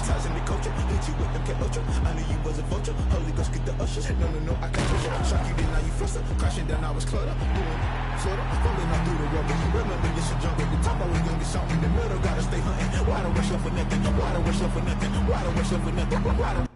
ties in the culture. Hit you with them cat ultra. I knew you was a vulture. Holy Ghost get the ushers. No, no, no, I can't touch you. Shock you, then now you fluster. Crashing down, I was clutter. Doing flutter. Falling out through the rubber. Remember, it's a jungle. The top I was young, it's something. The middle gotta stay hunting. Why don't rush up for nothing? Why don't rush up for nothing? Why don't rush up for nothing? Why don't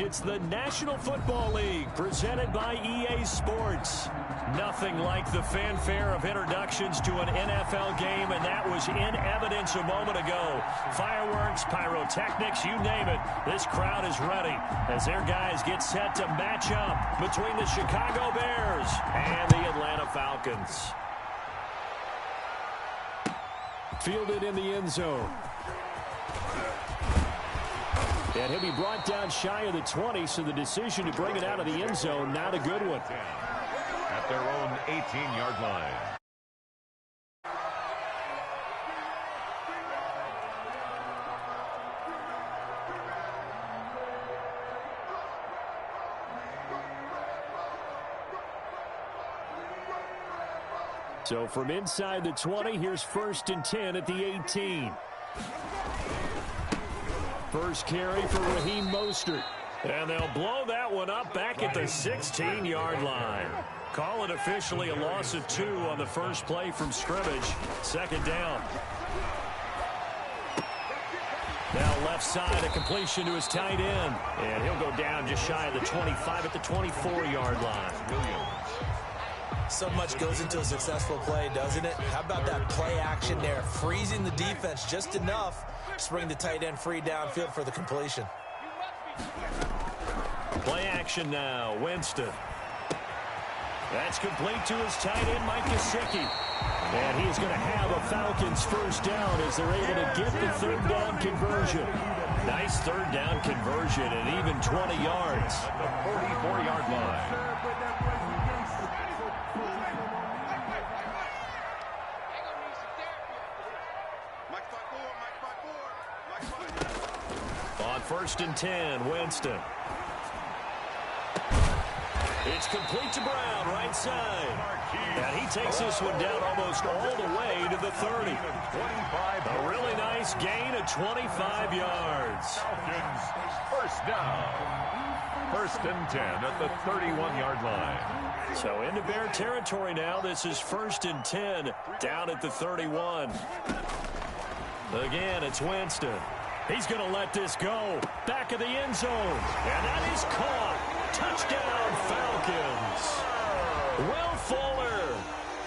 It's the National Football League presented by EA Sports. Nothing like the fanfare of introductions to an NFL game, and that was in evidence a moment ago. Fireworks, pyrotechnics, you name it. This crowd is ready as their guys get set to match up between the Chicago Bears and the Atlanta Falcons. Fielded in the end zone. And he'll be brought down shy of the 20, so the decision to bring it out of the end zone, not a good one. At their own 18-yard line. So from inside the 20, here's 1st and 10 at the 18. First carry for Raheem Mostert. And they'll blow that one up back at the 16-yard line. Call it officially a loss of 2 on the first play from scrimmage. 2nd down. Now left side, a completion to his tight end. And he'll go down just shy of the 25 at the 24-yard line. Williams. So much goes into a successful play, doesn't it? How about that play action there? Freezing the defense just enough to bring the tight end free downfield for the completion. Play action now. Winston. That's complete to his tight end, Mike Gesicki. And he's going to have a Falcons first down as they're able to get the 3rd down conversion. Nice 3rd down conversion and even 20 yards. At the 44-yard line. On 1st and 10, Winston. It's complete to Brown, right side. And he takes this one down almost all the way to the 30. A really nice gain of 25 yards. Falcons, first down. 1st and 10 at the 31-yard line. So into Bear territory now. This is 1st and 10 down at the 31. Again, it's Winston. He's going to let this go. Back of the end zone. And that is caught. Touchdown, Falcons. Will Fuller,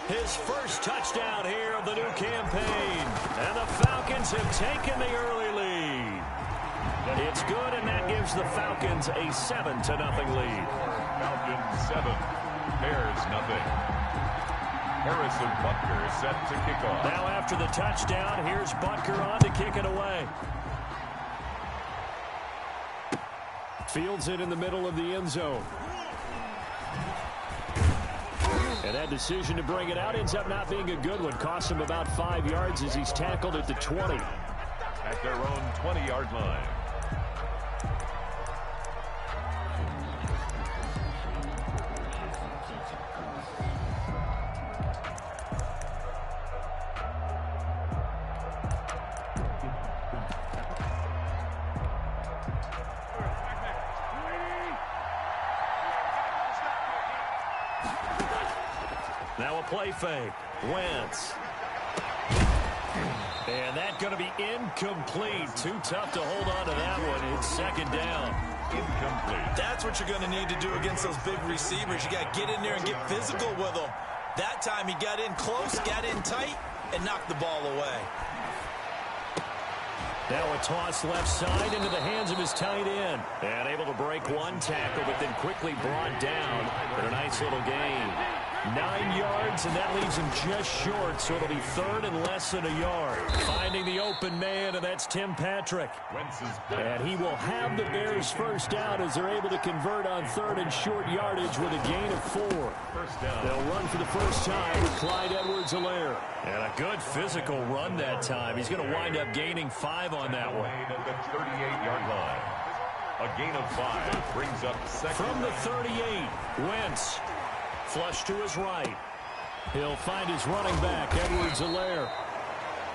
his first touchdown here of the new campaign. And the Falcons have taken the early lead. It's good, and that gives the Falcons a 7-0 lead. Falcons 7, Bears nothing. Harrison Butker is set to kick off. Now after the touchdown, here's Butker on to kick it away. Fields it in the middle of the end zone. And that decision to bring it out ends up not being a good one. Costs him about 5 yards as he's tackled at the 20. At their own 20-yard line. Now a play fake. Wentz. And that's going to be incomplete. Too tough to hold on to that one. It's 2nd down. Incomplete. That's what you're going to need to do against those big receivers. You got to get in there and get physical with them. That time he got in close, got in tight, and knocked the ball away. Now a toss left side into the hands of his tight end. And able to break one tackle, but then quickly brought down for a nice little gain. 9 yards, and that leaves him just short, so it'll be 3rd and less than a yard. Finding the open man, and that's Tim Patrick. And he will have the Bears first down as they're able to convert on 3rd and short yardage with a gain of 4. First down. They'll run for the first time with Clyde Edwards-Helaire. And a good physical run that time. He's going to wind up gaining 5 on that one. At the 38-yard line. A gain of 5 brings up 2nd. From the 38, Wentz. Flush to his right. He'll find his running back, Edwards-Helaire.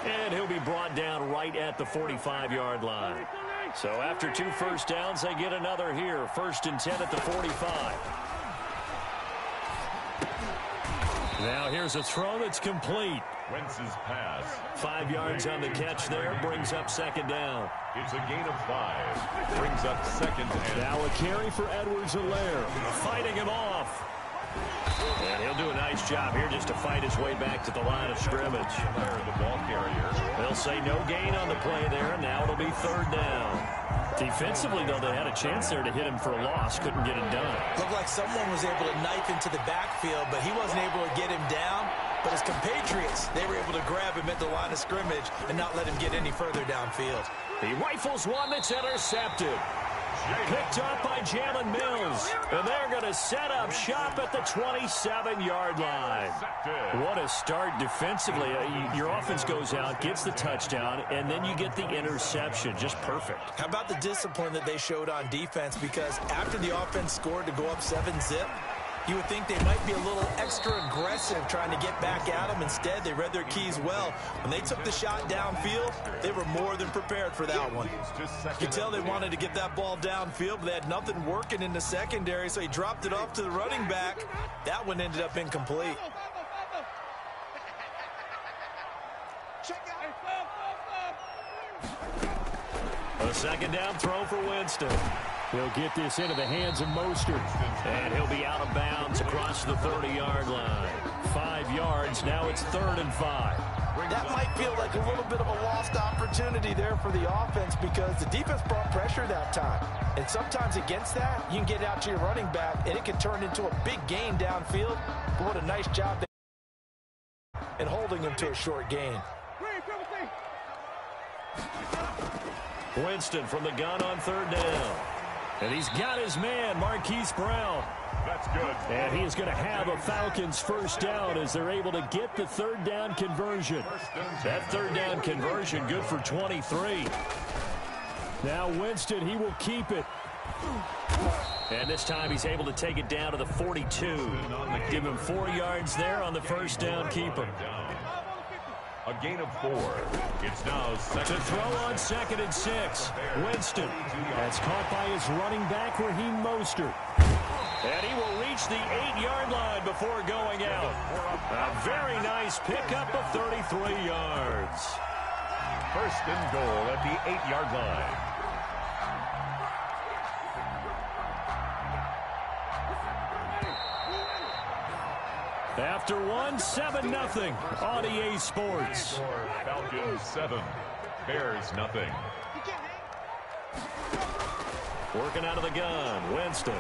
And he'll be brought down right at the 45-yard line. So after 2 first downs, they get another here. 1st and 10 at the 45. Now here's a throw that's complete. Wentz's pass. 5 yards on the catch there, brings up second down. It's a gain of 5. Brings up second and Now a carry for Edwards-Helaire, fighting him off. And he'll do a nice job here just to fight his way back to the line of scrimmage. the ball carrier. They'll say no gain on the play there, and now it'll be third down. Defensively, though, they had a chance there to hit him for a loss. Couldn't get it done. Looked like someone was able to knife into the backfield, but he wasn't able to get him down. But his compatriots, they were able to grab him at the line of scrimmage and not let him get any further downfield. He rifles one that's intercepted. Picked up by Jalen Mills. And they're going to set up shop at the 27-yard line. What a start defensively. Your offense goes out, gets the touchdown, and then you get the interception. Just perfect. How about the discipline that they showed on defense? Because after the offense scored to go up 7-zip, you would think they might be a little extra aggressive trying to get back at them. Instead, they read their keys well. When they took the shot downfield, they were more than prepared for that one. You could tell they wanted to get that ball downfield, but they had nothing working in the secondary, so he dropped it off to the running back. That one ended up incomplete. A second down throw for Winston. He'll get this into the hands of Mostert. And he'll be out of bounds across the 30-yard line. 5 yards, now it's 3rd and 5. That might feel like a little bit of a lost opportunity there for the offense because the defense brought pressure that time. And sometimes against that, you can get out to your running back, and it can turn into a big gain downfield. But what a nice job in holding him to a short gain. Winston from the gun on 3rd down. And he's got his man, Marquise Brown. That's good. And he is going to have a Falcons first down as they're able to get the 3rd down conversion. That 3rd down conversion good for 23. Now Winston, he will keep it. And this time he's able to take it down to the 42. Give him 4 yards there on the first down keeper. A gain of 4. It's now second. To throw on 2nd and 6. Winston. That's caught by his running back, Raheem Mostert. And he will reach the 8-yard line before going out. A very nice pickup of 33 yards. First and goal at the 8-yard line. After one, 7-0 on EA Sports. Falcons 7, Bears nothing. Working out of the gun, Winston.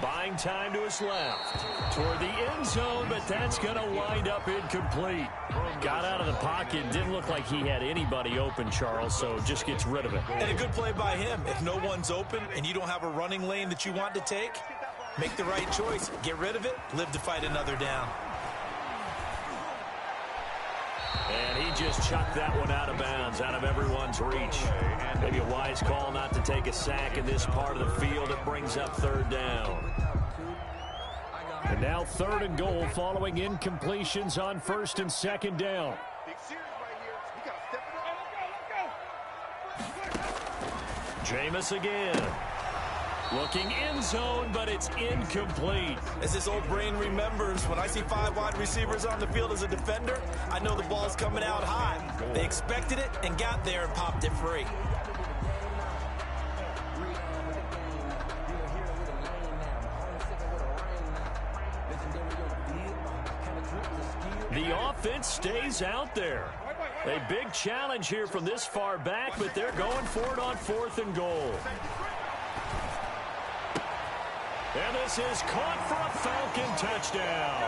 Buying time to his left. Toward the end zone, but that's going to wind up incomplete. Got out of the pocket. Didn't look like he had anybody open, Charles, so just gets rid of it. And a good play by him. If no one's open and you don't have a running lane that you want to take, make the right choice. Get rid of it. Live to fight another down. And he just chucked that one out of bounds, out of everyone's reach. Maybe a wise call not to take a sack in this part of the field. It brings up 3rd down. And now 3rd and goal following incompletions on 1st and 2nd down. Jameis again. Looking end zone, but it's incomplete. As this old brain remembers, when I see 5 wide receivers on the field as a defender, I know the ball's coming out high. They expected it and got there and popped it free. The offense stays out there. A big challenge here from this far back, but they're going for it on 4th and goal. And this is caught for a Falcon touchdown.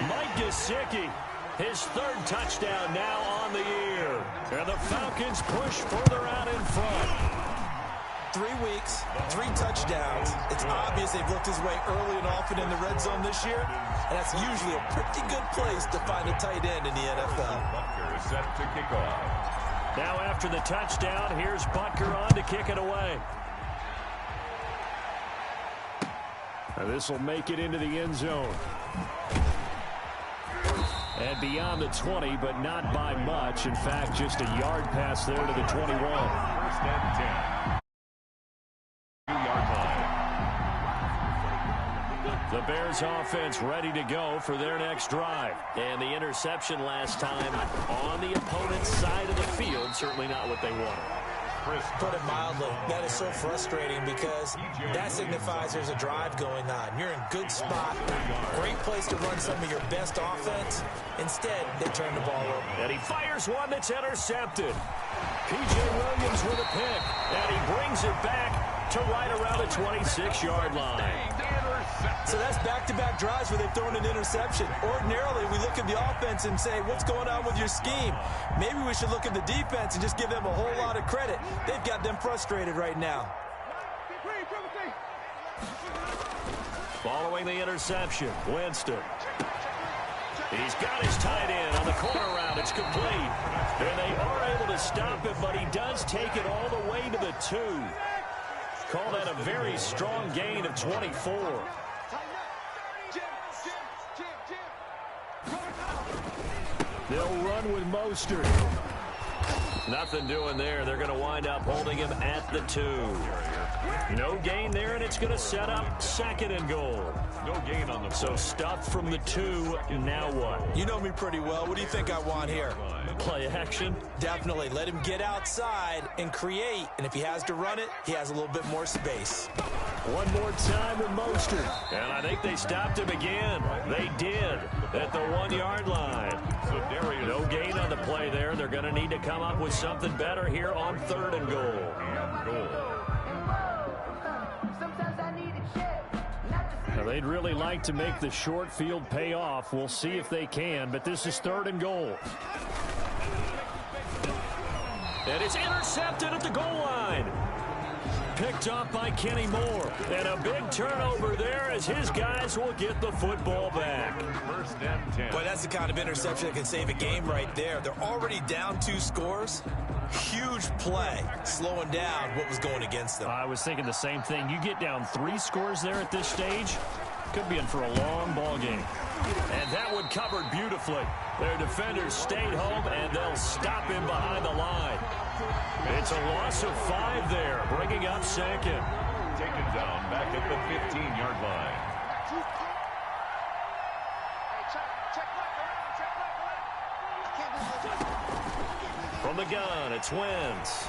Mike Gesicki, his 3rd touchdown now on the year. And the Falcons push further out in front. 3 weeks, 3 touchdowns. It's obvious they've looked his way early and often in the red zone this year, and that's usually a pretty good place to find a tight end in the NFL. Butker is set to kick off. Now after the touchdown, here's Butker on to kick it away. This will make it into the end zone. And beyond the 20, but not by much. In fact, just a yard pass there to the 21. 1st and 10. 2-yard line. Bears offense ready to go for their next drive. And the interception last time on the opponent's side of the field, certainly not what they wanted. Put it mildly, that is so frustrating because that signifies there's a drive going on. You're in good spot, great place to run some of your best offense. Instead, they turn the ball over. And he fires one that's intercepted. P.J. Williams with a pick, and he brings it back to right around the 26-yard line. So that's back-to-back drives where they've thrown an interception. Ordinarily, we look at the offense and say, what's going on with your scheme? Maybe we should look at the defense and just give them a whole lot of credit. They've got them frustrated right now. Following the interception, Winston. He's got his tight end on the corner route. It's complete. And they are able to stop it, but he does take it all the way to the 2. Call that a very strong gain of 24. They'll run with Mostert. Nothing doing there. They're going to wind up holding him at the 2. No gain there, and it's going to set up 2nd and goal. No gain on the So stuffed from the 2. Now what? You know me pretty well. What do you think I want here? Play action? Definitely. Let him get outside and create. And if he has to run it, he has a little bit more space. One more time with Mostert. And I think they stopped him again. They did at the 1-yard line. So Darius, no gain on the play there. They're going to need to come up with something better here on 3rd and goal. Now, they'd really like to make the short field pay off. We'll see if they can, but this is 3rd and goal. And it's intercepted at the goal line. Picked up by Kenny Moore. And a big turnover there as his guys will get the football back. 1st and 10. Boy, that's the kind of interception that can save a game right there. They're already down 2 scores. Huge play, slowing down what was going against them. I was thinking the same thing. You get down 3 scores there at this stage, could be in for a long ball game. And that one covered beautifully. Their defenders stayed home, and they'll stop him behind the line. It's a loss of 5 there, bringing up 2nd. Taken down back at the 15-yard line. From the gun, it's Wentz.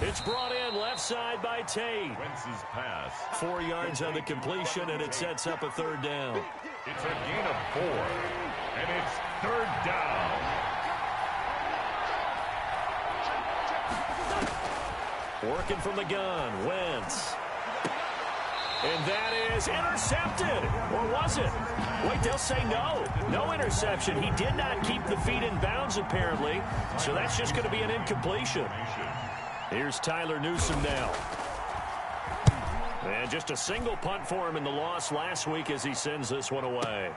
It's brought in left side by Tate. Wentz's pass. 4 yards on the completion, and it sets up a 3rd down. It's a gain of 4, and it's 3rd down. Working from the gun, Wentz. And that is intercepted. Or was it? Wait, they'll say no. No interception. He did not keep the feet in bounds, apparently. So that's just going to be an incompletion. Here's Tyler Newsome now. And just a single punt for him in the loss last week as he sends this one away.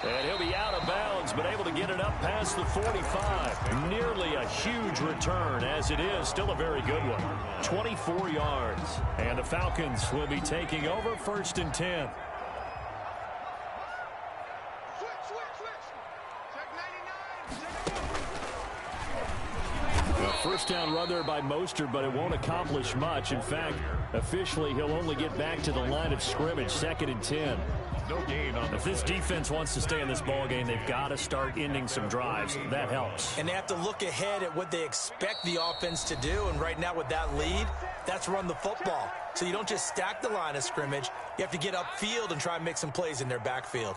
And he'll be out of bounds, but able to get it up past the 45. Nearly a huge return, as it is. Still a very good one. 24 yards. And the Falcons will be taking over 1st and 10. First down run there by Mostert, but it won't accomplish much. In fact, officially, he'll only get back to the line of scrimmage, 2nd and 10. No gain on If this defense wants to stay in this ballgame, they've got to start ending some drives. That helps. And they have to look ahead at what they expect the offense to do. And right now with that lead, that's run the football. So you don't just stack the line of scrimmage. You have to get upfield and try and make some plays in their backfield.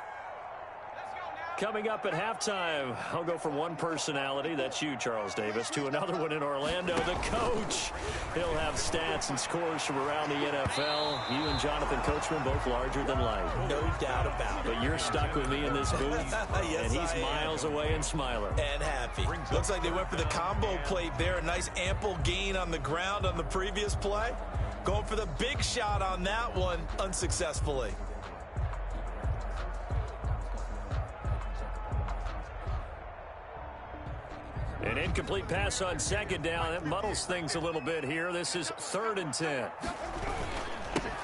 Coming up at halftime, I'll go from one personality, that's you, Charles Davis, to another one in Orlando, the coach. He'll have stats and scores from around the NFL. You and Jonathan Coachman, both larger than life. No doubt about it. But you're stuck with me in this booth, yes, and he's miles away and smiling. And happy. Looks like they went for the combo plate there. A nice ample gain on the ground on the previous play. Going for the big shot on that one unsuccessfully. An incomplete pass on 2nd down. That muddles things a little bit here. This is 3rd and 10.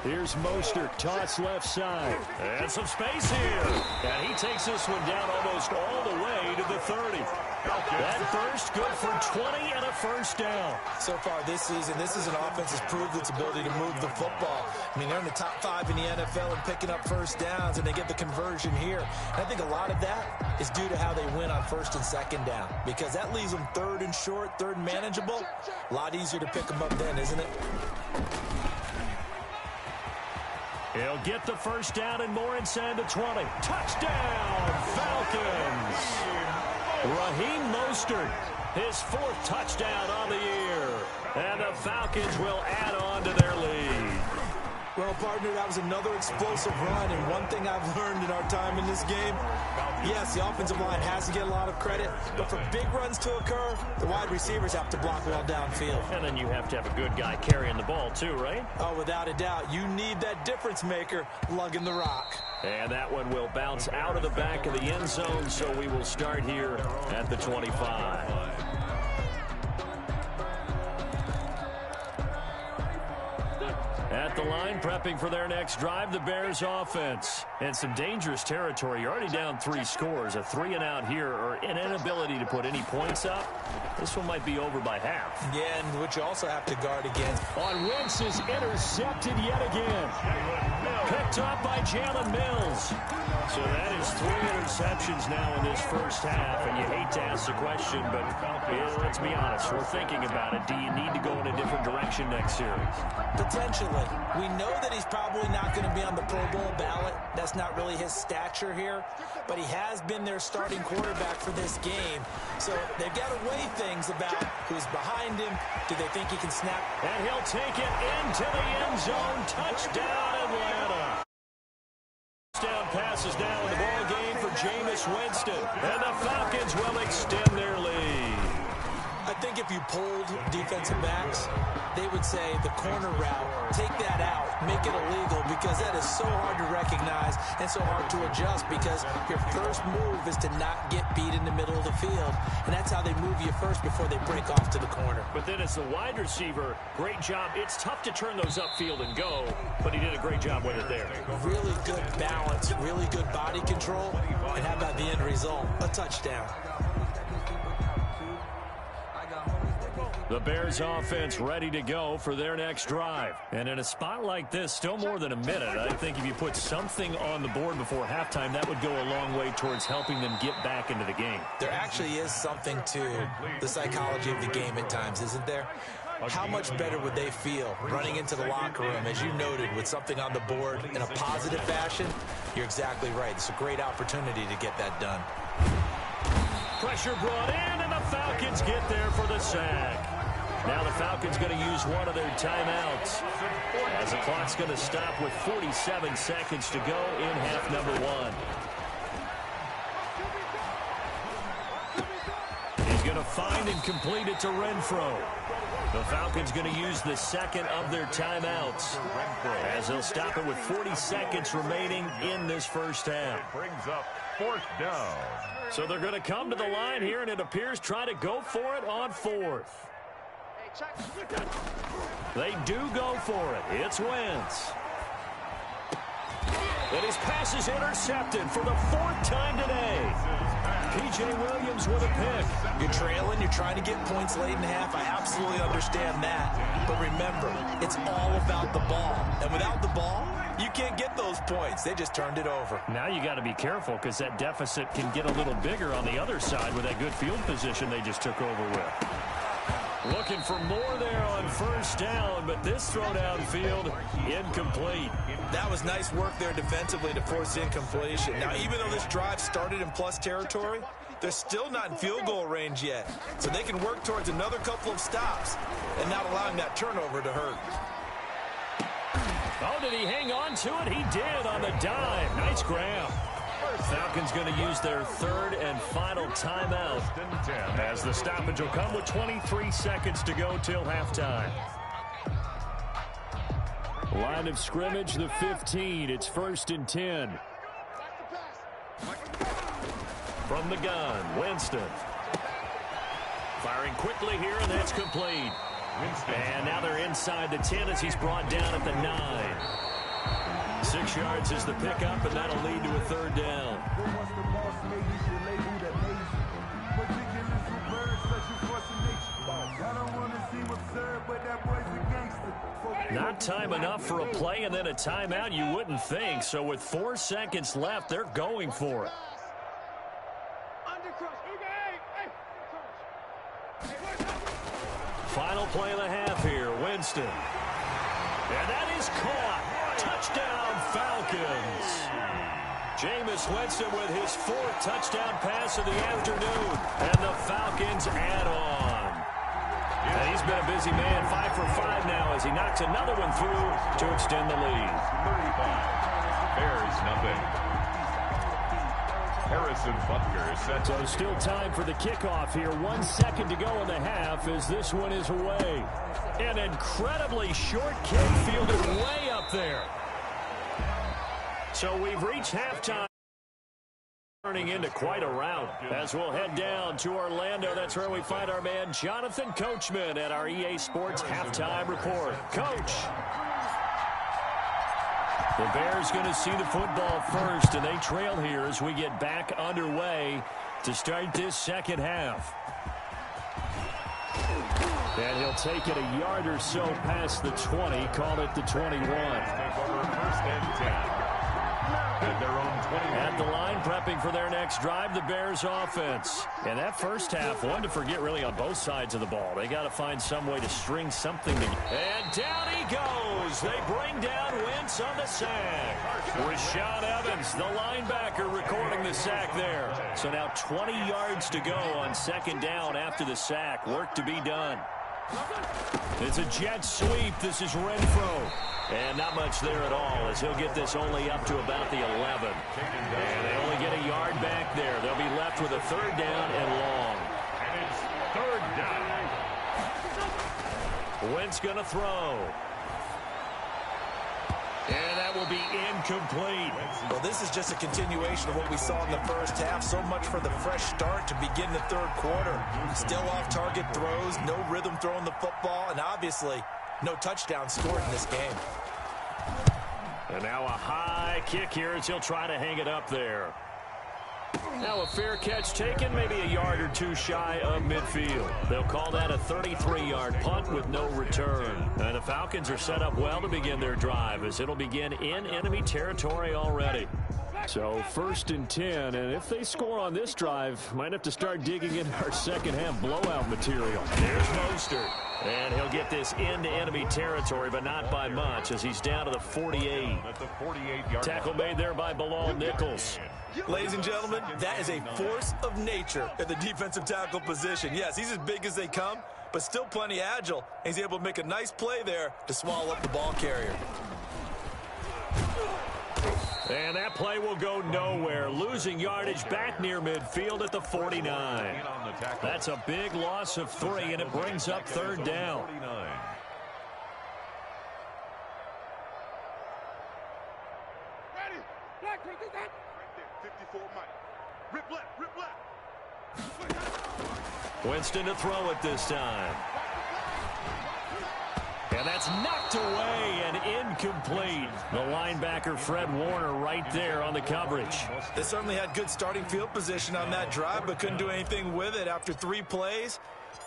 Here's Mostert, toss left side. And some space here. And he takes this one down almost all the way to the 30. That first good for 20 and a first down. So far this season, this is an offense that's proved its ability to move the football. I mean, they're in the top 5 in the NFL and picking up first downs, and they get the conversion here. And I think a lot of that is due to how they win on first and second down, because that leaves them third and short, third and manageable. A lot easier to pick them up then, isn't it? He'll get the first down and more inside the 20. Touchdown, Falcons! Raheem Mostert, his 4th touchdown on the year. And the Falcons will add on to their lead. Well, partner, that was another explosive run, and one thing I've learned in our time in this game, yes, the offensive line has to get a lot of credit, but for big runs to occur, the wide receivers have to block well downfield. And then you have to have a good guy carrying the ball too, right? Oh, without a doubt. You need that difference maker lugging the rock. And that one will bounce out of the back of the end zone, so we will start here at the 25. At the line, prepping for their next drive, the Bears offense. And some dangerous territory. You're already down 3 scores. A 3-and-out here, or an inability to put any points up. This one might be over by half. Yeah, and which you also have to guard against. On Wentz is intercepted yet again. Picked up by Jalen Mills. So that is 3 interceptions now in this first half. And you hate to ask the question, but let's be honest. We're thinking about it. Do you need to go in a different direction next series? Potentially. We know that he's probably not going to be on the Pro Bowl ballot. That's not really his stature here. But he has been their starting quarterback for this game. So they've got to weigh things about who's behind him. Do they think he can snap? And he'll take it into the end zone. Touchdown, Atlanta. Touchdown passes now in the ball game for Jameis Winston. And the Falcons will extend their lead. I think if you polled defensive backs, they would say the corner route, take that out, make it illegal, because that is so hard to recognize and so hard to adjust, because your first move is to not get beat in the middle of the field, and that's how they move you first before they break off to the corner. But then as the wide receiver, great job. It's tough to turn those upfield and go, but he did a great job with it there. Really good balance, really good body control, and how about the end result? A touchdown. The Bears offense ready to go for their next drive. And in a spot like this, still more than a minute, I think if you put something on the board before halftime, that would go a long way towards helping them get back into the game. There actually is something to the psychology of the game at times, isn't there? How much better would they feel running into the locker room, as you noted, with something on the board in a positive fashion? You're exactly right. It's a great opportunity to get that done. Pressure brought in, and the Falcons get there for the sack. Now the Falcons going to use one of their timeouts, as the clock's going to stop with 47 seconds to go in half number 1. He's going to find and complete it to Renfro. The Falcons going to use the second of their timeouts, as they'll stop it with 40 seconds remaining in this first half. Brings up 4th down. So they're going to come to the line here, and it appears try to go for it on 4th. They do go for it. It's Wentz. And his pass is intercepted for the 4th time today. P.J. Williams with a pick. You're trailing. You're trying to get points late in half. I absolutely understand that. But remember, it's all about the ball. And without the ball, you can't get those points. They just turned it over. Now you got to be careful, because that deficit can get a little bigger on the other side with that good field position they just took over with. Looking for more there on first down, but this throw downfield incomplete. That was nice work there defensively to force incompletion. Now, even though this drive started in plus territory, they're still not in field goal range yet. So they can work towards another couple of stops and not allowing that turnover to hurt. Oh, did he hang on to it? He did on the dime. Nice grab. Falcons going to use their 3rd and final timeout, as the stoppage will come with 23 seconds to go till halftime. Line of scrimmage, the 15. It's 1st and 10. From the gun, Winston. Firing quickly here, and that's complete. And now they're inside the 10 as he's brought down at the 9. 6 yards is the pickup, and that'll lead to a third down. Not time enough for a play and then a timeout, you wouldn't think. So with 4 seconds left, they're going for it. Final play of the half here, Winston. And that is caught. Touchdown, Falcons. Jameis Winston with his 4th touchdown pass of the afternoon. And the Falcons add on. And he's been a busy man, 5 for 5 now as he knocks another one through to extend the lead. 35. Bears nothing. Harrison Butker set. So still time for the kickoff here. 1 second to go in the half as this one is away. An incredibly short kick fielded way up there. So we've reached halftime. Turning into quite a rout as we'll head down to Orlando. That's where we find our man Jonathan Coachman at our EA Sports Halftime Report. Coach. The Bears going to see the football first, and they trail here as we get back underway to start this second half. And he'll take it a yard or so past the 20, call it the 21. Take over first and 10. At their own 20. At the line, prepping for their next drive, the Bears offense. And that first half, one to forget really on both sides of the ball. They got to find some way to string something together. And down he goes. They bring down Wentz on the sack. Rashaan Evans, the linebacker, recording the sack there. So now 20 yards to go on second down after the sack. Work to be done. It's a jet sweep. This is Renfro. And not much there at all as he'll get this only up to about the 11. And they only get a yard back there. They'll be left with a third down and long. And it's third down. Wentz going to throw. And that will be incomplete. Well, this is just a continuation of what we saw in the first half. So much for the fresh start to begin the third quarter. Still off-target throws, no rhythm throwing the football, and obviously no touchdown scored in this game. And now a high kick here as he'll try to hang it up there. Now a fair catch taken, maybe a yard or two shy of midfield. They'll call that a 33-yard punt with no return. And the Falcons are set up well to begin their drive as it'll begin in enemy territory already. So 1st and 10, and if they score on this drive, might have to start digging into our second half blowout material. There's Mostert. And he'll get this into enemy territory, but not by much as he's down to the 48. At the 48-yard Tackle made there by Bilal Nichols. Ladies and gentlemen, that is a force of nature at the defensive tackle position. Yes, he's as big as they come, but still plenty agile. He's able to make a nice play there to swallow up the ball carrier. And that play will go nowhere. Losing yardage back near midfield at the 49. That's a big loss of 3, and it brings up third down. Winston to throw it this time. And that's knocked away and incomplete. The linebacker, Fred Warner, right there on the coverage. They certainly had good starting field position on that drive, but couldn't do anything with it after 3 plays.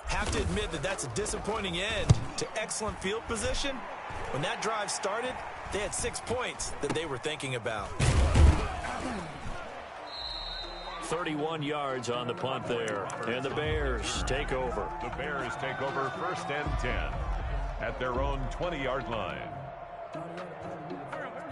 Have to admit that that's a disappointing end to excellent field position. When that drive started, they had 6 points that they were thinking about. 31 yards on the punt there. And the Bears take over. The Bears take over first and 10 at their own 20-yard line.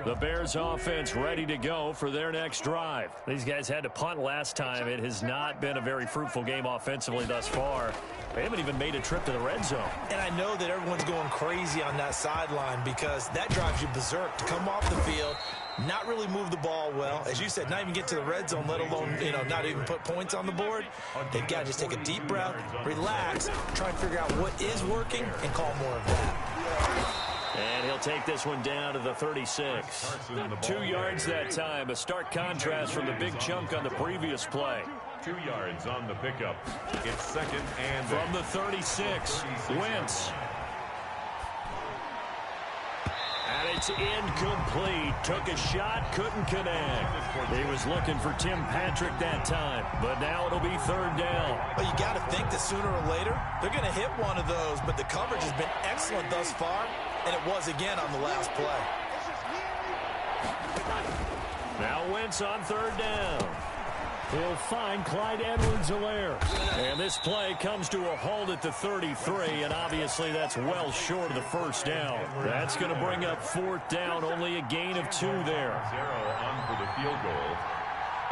The Bears offense ready to go for their next drive. These guys had to punt last time. It has not been a very fruitful game offensively thus far. They haven't even made a trip to the red zone. And I know that everyone's going crazy on that sideline because that drives you berserk to come off the field, not really move the ball well. As you said, not even get to the red zone, let alone, not even put points on the board. They've got to just take a deep breath, relax, try and figure out what is working, and call more of that. And he'll take this one down to the 36. 2 yards that time. A stark contrast from the big chunk on the previous play. 2 yards on the pickup. It's second and from the 36. Wentz. And it's incomplete. Took a shot, couldn't connect. He was looking for Tim Patrick that time, but now it'll be third down. Well, you got to think that sooner or later, they're going to hit one of those, but the coverage has been excellent thus far, and it was again on the last play. Now Wentz on third down. He'll find Clyde Edwards-Helaire. And this play comes to a halt at the 33, and obviously that's well short of the first down. That's going to bring up fourth down, only a gain of 2 there. 0 on for the field goal,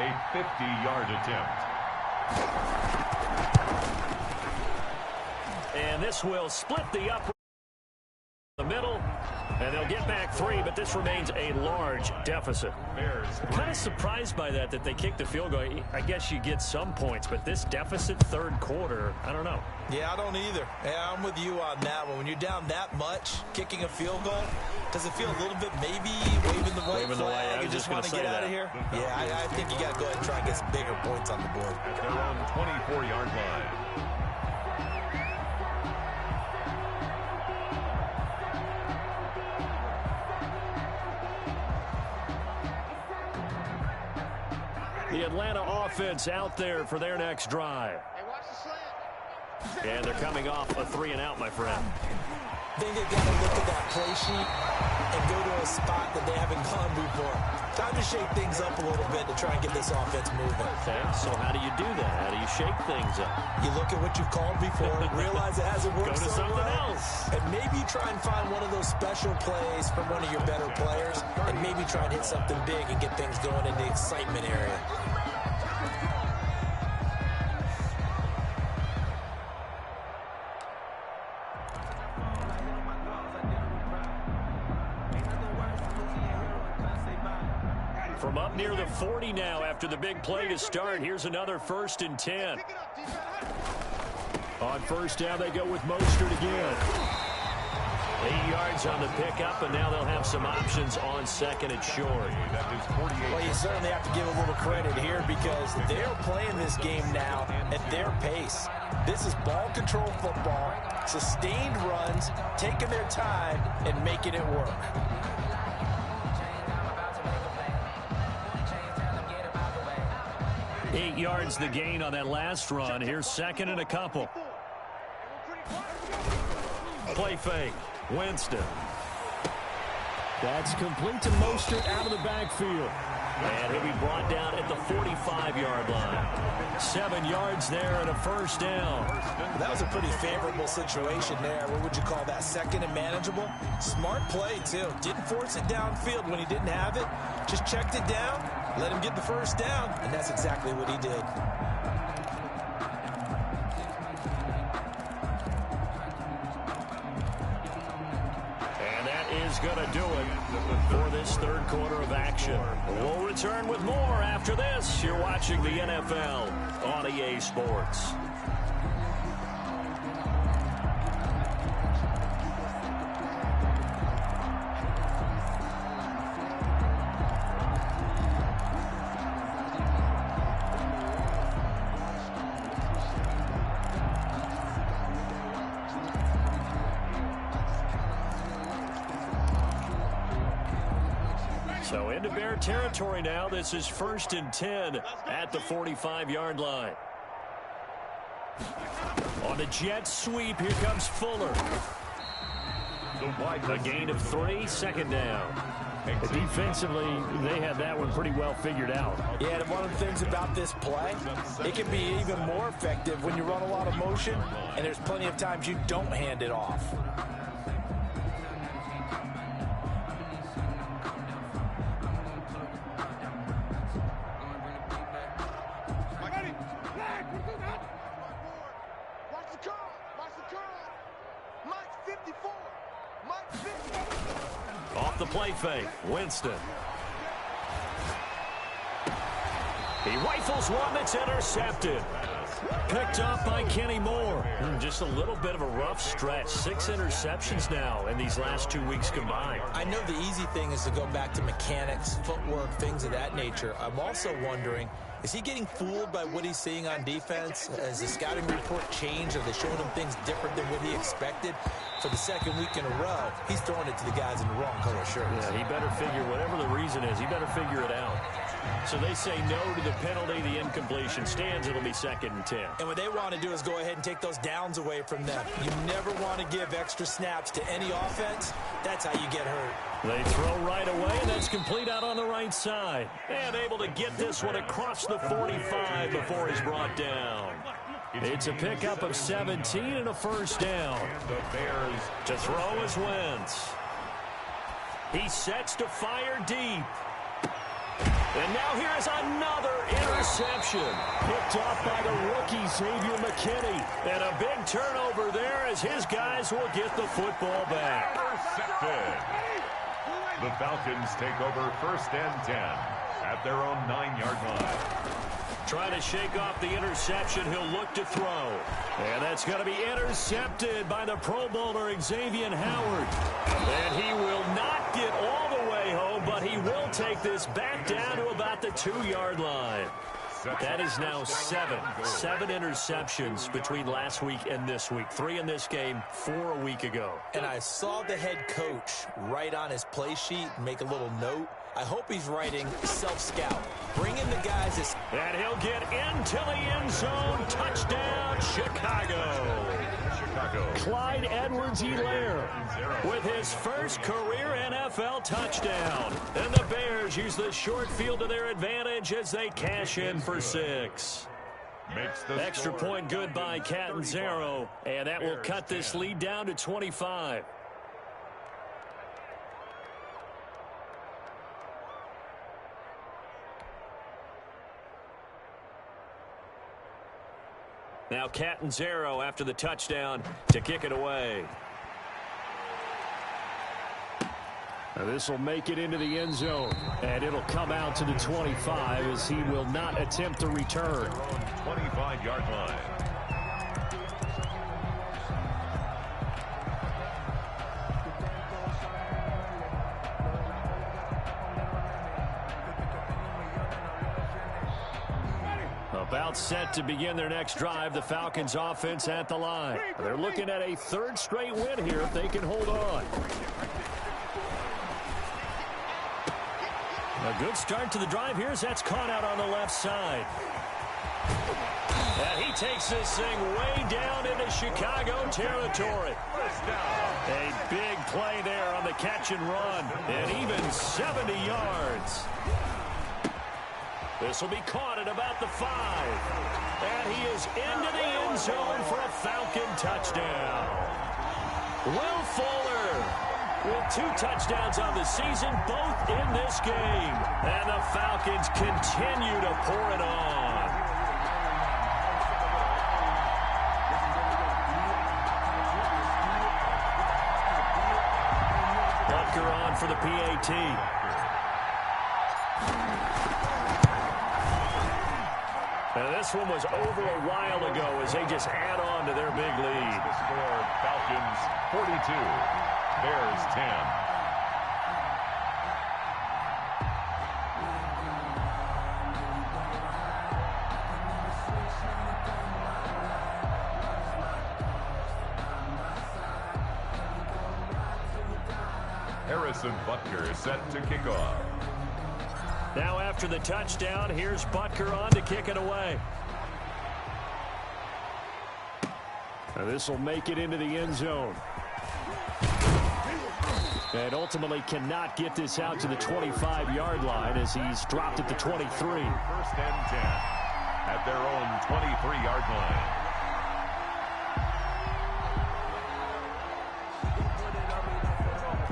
a 50-yard attempt. And this will split the upper the middle, and they'll get back 3, but this remains a large deficit. Kind of surprised by that they kicked the field goal. I guess you get some points, but this deficit third quarter, I don't know. Yeah, I don't either. Yeah, I'm with you on that one. When you're down that much, kicking a field goal, does it feel a little bit maybe waving the white flag and just want to get out of here? Yeah, I think you got to go ahead and try and get some bigger points on the board. At their own 24-yard line. The Atlanta offense out there for their next drive. And they're coming off a 3-and-out, my friend. I think they've got to look at that play sheet and go to a spot that they haven't gone before. Time to shake things up a little bit to try and get this offense moving. Okay, so how do you do that? How do you shake things up? You look at what you've called before, realize it hasn't worked Go to something else. And maybe try and find one of those special plays from one of your better players, and maybe try and hit something big and get things going in the excitement area. From up near the 40 now after the big play to start. Here's another 1st and 10. On first down, they go with Mostert again. 8 yards on the pickup, and now they'll have some options on second and short. Well, you certainly have to give a little credit here because they're playing this game now at their pace. This is ball control football, sustained runs, taking their time, and making it work. 8 yards the gain on that last run. Here's second and a couple. Play fake. Winston. That's complete to Mostert out of the backfield. And he'll be brought down at the 45-yard line. 7 yards there and a first down. That was a pretty favorable situation there. What would you call that? Second and manageable? Smart play, too. Didn't force it downfield when he didn't have it. Just checked it down, let him get the first down, and that's exactly what he did. Is going to do it for this third quarter of action. We'll return with more after this. You're watching the NFL on EA Sports. So into Bear territory now. This is 1st and 10 at the 45-yard line. On the jet sweep, here comes Fuller. A gain of 3, second down. Defensively, they had that one pretty well figured out. Yeah, and one of the things about this play, it can be even more effective when you run a lot of motion, and there's plenty of times you don't hand it off. Off the play fake, Winston. He rifles one that's intercepted. Picked up by Kenny Moore. Just a little bit of a rough stretch. 6 interceptions now in these last 2 weeks combined. I know the easy thing is to go back to mechanics, footwork, things of that nature. I'm also wondering, is he getting fooled by what he's seeing on defense? Has the scouting report changed? Are they showing him things different than what he expected? For the second week in a row, he's throwing it to the guys in the wrong color shirts. Yeah, he better figure whatever the reason is. He better figure it out. So they say no to the penalty. The incompletion stands. It'll be 2nd and 10. And what they want to do is go ahead and take those downs away from them. You never want to give extra snaps to any offense. That's how you get hurt. They throw right away, and that's complete out on the right side. And able to get this one across the 45 before he's brought down. It's a pickup of 17 and a first down. The Bears to throw is Wentz. He sets to fire deep. And now here's another interception. Picked off by the rookie, Xavier McKinney. And a big turnover there as his guys will get the football back. intercepted. The Falcons take over 1st and 10 at their own 9-yard line. Trying to shake off the interception. He'll look to throw. And that's going to be intercepted by the Pro Bowler, Xavier Howard. And he will not get all the way home, but he will take this back down to about the 2-yard line. That is now 7 interceptions between last week and this week. 3 in this game, 4 a week ago. And I saw the head coach write on his play sheet and make a little note. I hope he's writing self-scout. Bring in the guys. And he'll get into the end zone. Touchdown, Chicago. Clyde Edwards-Helaire with his first career NFL touchdown. And the Bears use the short field to their advantage as they cash in for 6. Extra point good by Catanzaro, and that will cut this lead down to 25. Now Catanzaro after the touchdown to kick it away. Now this will make it into the end zone, and it'll come out to the 25 as he will not attempt to return. 25-yard line. About set to begin their next drive, the Falcons offense at the line. They're looking at a 3rd straight win here if they can hold on. A good start to the drive here as that's caught out on the left side. And he takes this thing way down into Chicago territory. A big play there on the catch and run, and even 70 yards. This will be caught at about the 5. And he is into the end zone for a Falcon touchdown. Will Fuller with 2 touchdowns on the season, both in this game. And the Falcons continue to pour it on. Butker on for the PAT. Now this one was over a while ago as they just add on to their big lead. The score, Falcons 42, Bears 10. Harrison Butker is set to kick off. Now after the touchdown, here's Butker on to kick it away. Now this will make it into the end zone. And ultimately cannot get this out to the 25-yard line as he's dropped at the 23. 1st and 10 at their own 23-yard line.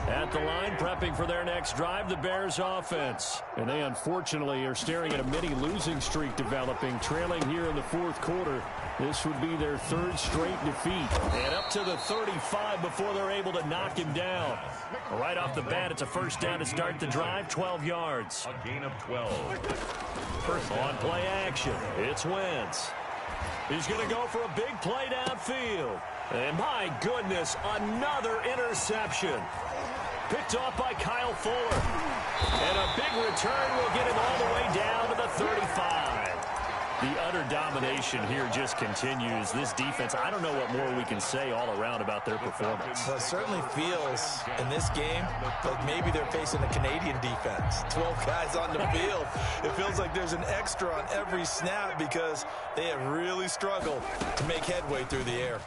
At the line, prepping for their next drive, the Bears offense. And they unfortunately are staring at a mini losing streak developing, trailing here in the 4th quarter. This would be their 3rd straight defeat. And up to the 35 before they're able to knock him down. Right off the bat, it's a first down to start the drive, 12 yards. A gain of 12. First on play action, it's Wentz. He's going to go for a big play downfield. And my goodness, another interception. Picked off by Kyle Fuller. And a big return will get him all the way down to the 35. The utter domination here just continues. This defense, I don't know what more we can say all around about their performance. Well, it certainly feels in this game like maybe they're facing a Canadian defense. 12 guys on the field. It feels like there's an extra on every snap because they have really struggled to make headway through the air.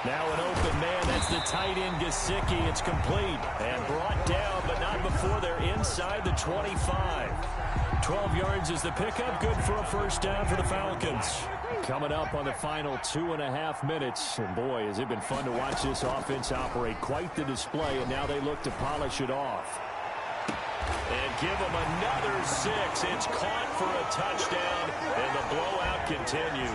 Now an open man, that's the tight end Gesicki. It's complete and brought down, but not before they're inside the 25. 12 yards is the pickup, good for a first down for the Falcons. Coming up on the final 2.5 minutes, and boy, has it been fun to watch this offense operate. Quite the display, and now they look to polish it off. And give them another 6. It's caught for a touchdown, and the blowout continues.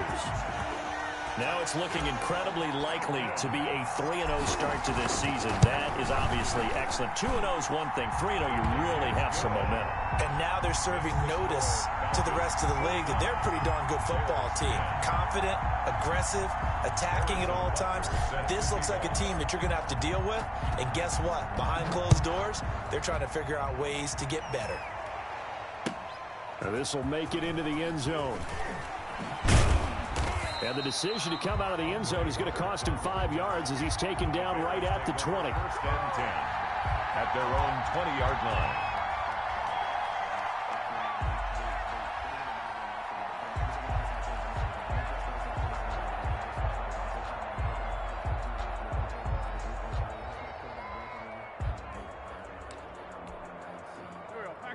Now it's looking incredibly likely to be a 3-0 start to this season. That is obviously excellent. 2-0 is one thing. 3-0, you really have some momentum. And now they're serving notice to the rest of the league that they're a pretty darn good football team. Confident, aggressive, attacking at all times. This looks like a team that you're going to have to deal with. And guess what? Behind closed doors, they're trying to figure out ways to get better. Now this will make it into the end zone. And the decision to come out of the end zone is going to cost him 5 yards as he's taken down right at the 20. First and 10 at their own 20-yard line.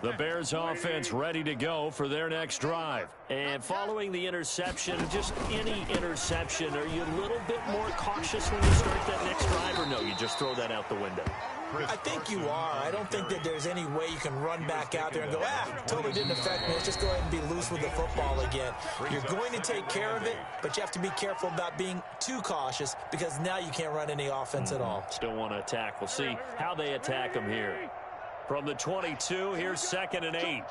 The Bears offense ready to go for their next drive. And following the interception, just any interception, are you a little bit more cautious when you start that next drive, or no, you just throw that out the window? I think you are. I don't think that there's any way you can run back out there and go, totally didn't affect me. Let's just go ahead and be loose with the football again. You're going to take care of it, but you have to be careful about being too cautious because now you can't run any offense at all. Still want to attack. We'll see how they attack them here. From the 22, here's 2nd and 8.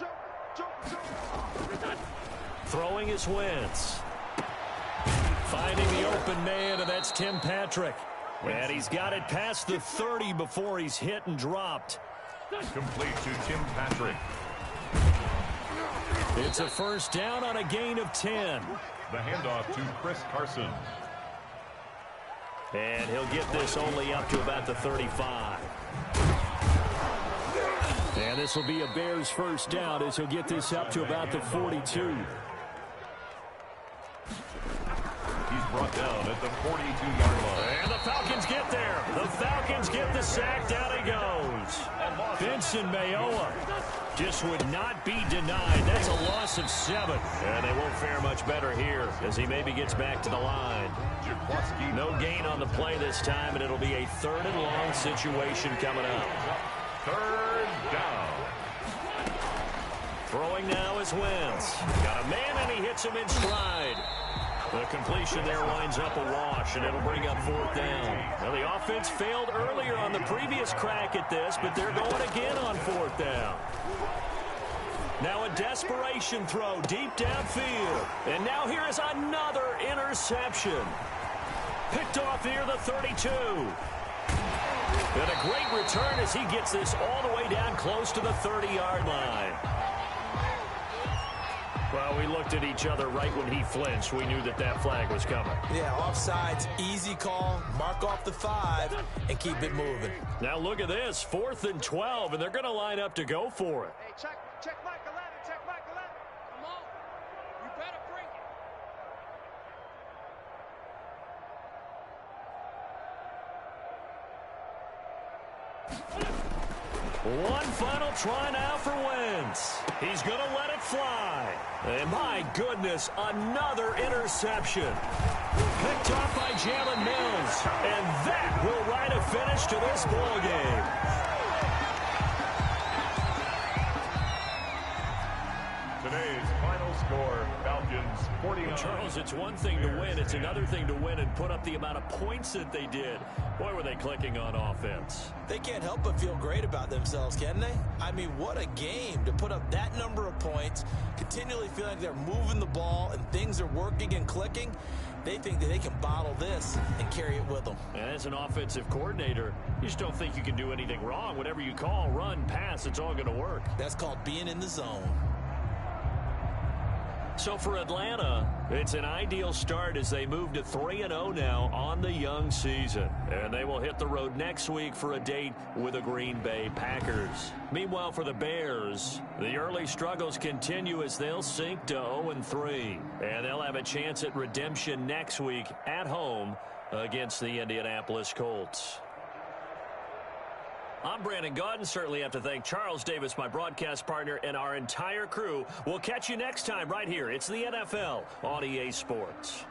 Throwing is Wentz. Finding the open man, and that's Tim Patrick. And he's got it past the 30 before he's hit and dropped. Complete to Tim Patrick. It's a first down on a gain of 10. The handoff to Chris Carson. And he'll get this only up to about the 35. And this will be a Bears first down as he'll get this up to about the 42. He's brought down at the 42-yard line. And the Falcons get there. The Falcons get the sack. Down he goes. Vincent Mayowa just would not be denied. That's a loss of 7. And they won't fare much better here as he maybe gets back to the line. No gain on the play this time, and it'll be a 3rd and long situation coming up. 3rd down. Throwing now is Wentz. Got a man, and he hits him in stride. The completion there winds up a wash, and it'll bring up 4th down. Now, the offense failed earlier on the previous crack at this, but they're going again on 4th down. Now a desperation throw deep downfield. And now here is another interception. Picked off near the 32. And a great return as he gets this all the way down close to the 30-yard line. Well, we looked at each other right when he flinched. We knew that that flag was coming. Yeah, offsides, easy call, mark off the 5, and keep it moving. Now look at this, 4th and 12, and they're going to line up to go for it. Hey, check Mike 11, check Mike 11. Come on, you better bring it. One final try now for Wentz. He's going to let it fly. And my goodness, another interception. Picked off by Jalen Mills. And that will write a finish to this ball game. Today's final score, Falcons 49. Charles, it's one thing to win. It's another thing to win and put up the amount of points that they did. Boy, were they clicking on offense. They can't help but feel great about themselves, can they? I mean, what a game to put up that number of points, continually feel like they're moving the ball and things are working and clicking. They think that they can bottle this and carry it with them. And as an offensive coordinator, you just don't think you can do anything wrong. Whatever you call, run, pass, it's all going to work. That's called being in the zone. So for Atlanta, it's an ideal start as they move to 3-0 now on the young season. And they will hit the road next week for a date with the Green Bay Packers. Meanwhile, for the Bears, the early struggles continue as they'll sink to 0-3. And they'll have a chance at redemption next week at home against the Indianapolis Colts. I'm Brandon Gaudin. Certainly have to thank Charles Davis, my broadcast partner, and our entire crew. We'll catch you next time right here. It's the NFL on EA Sports.